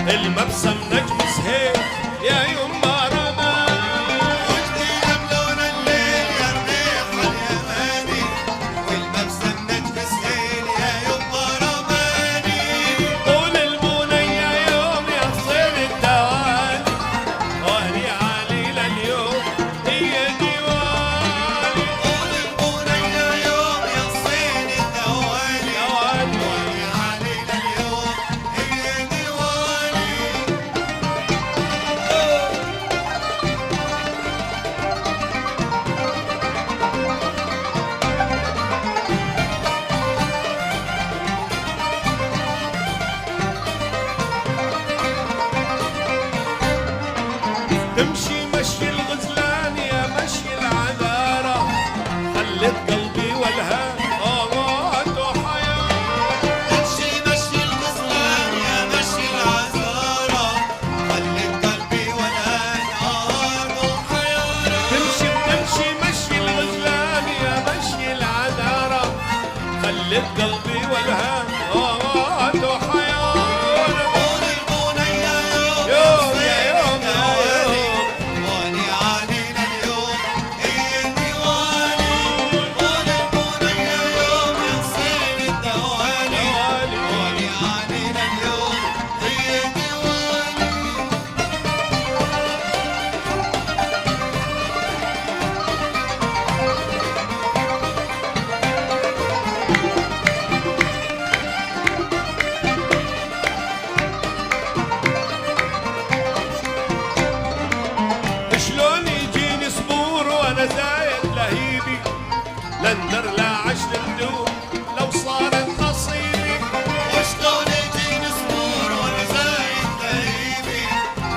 المبسم نجم سهيل يا يما رماني، وجدي بلون الليل يا رميح اليماني، والمبسم نجم سهيل يا يما رماني. قول البنية يوم يا صير الدوالي، وهني عليلة اليوم هي ديوالي. قول البنية يوم يا صين الدوالي، وهني علينا اليوم هي ديوالي. تمشي مشي الغزلان يا مشي العذارة، خلت قلبي والهام آوات وحياة. مشي مشي الغزلان يا مشي العذارى، خلت قلبي والآن آه وحيارى. تمشي بتمشي مشي الغزلان يا مشي العذارة، خلت قلبي والهام آوات وحياة. قول البنية يوم يا يوم يا يوم وهني علينا اليوم هي ديوالي. قول البنية يوم يا صين الدوالي، وهني علينا اليوم هي ديوالي. شلون يجيني صبور وانا زايد لهيبي، لندر لا عشر ندوب لو صارت نصيبي. وشلون يجيني صبور وانا زايد لهيبي،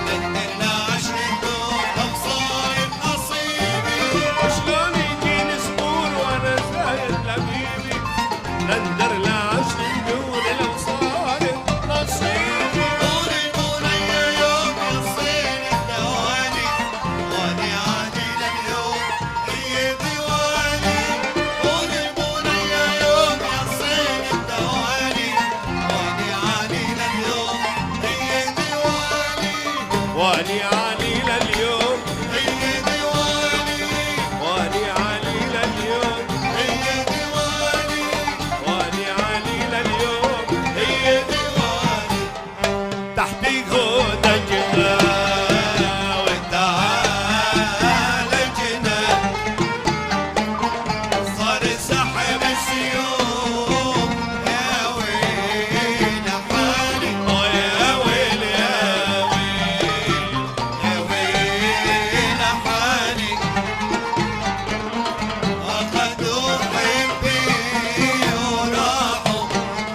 لندن عشر ندور لو صاير نصيبي. شلون يجيني صبور وانا زايد لهيبي، لندر لا عشر ندوب لو صارت نصيبي. قول البنية يوم يا صين الدوالي، وهني علينا اليوم هي ديوالي. قول البنية يوم يا صين الدوالي، وهني علينا اليوم هي ديوالي. واني علي لليوم، هي ديوالي، واني علي لليوم، هي ديوالي، واني علي لليوم هي ديوالي. تحتي هدى جبال تعال جنان صار سحب السيوف، يا ويل حالي، يا ويل يا ويل يا ويل حالي. أخذوا حبي وراحوا،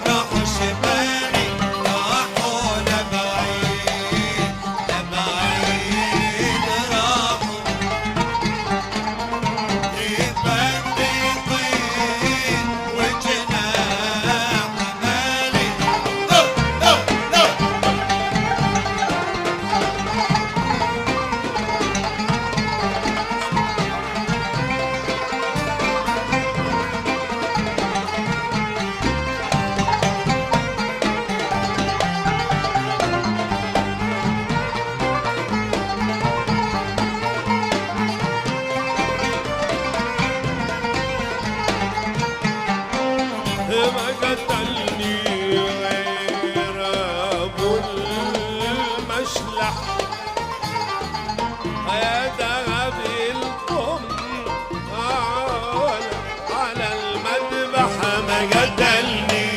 راحوا شمالي، راحوا لبعيد، لبعيد راحوا. يبدي طين وجناح مالي. ما قتلني غير ابو المشلح، يا ذهب القم على المذبح. ما قتلني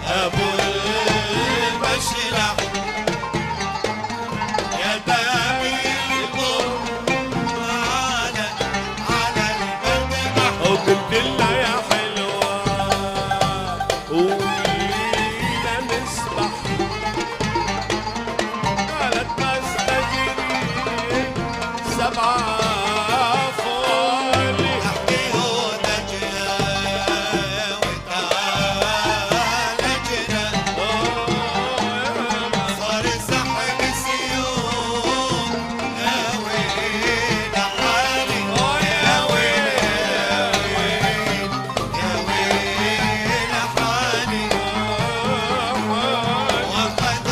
أبو المشلح يا دامي القرب على المذبح. وقلت لها يا حلوة قولينا نسبح، قالت بس تجري سبعة فولي. احكي هدى جنان وتعال جنان، صار سحب السيوف، يا ويل حالي، يا ويل يا ويل حالي. وقد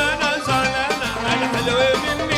زعلانة زعلانة على الحلوة مني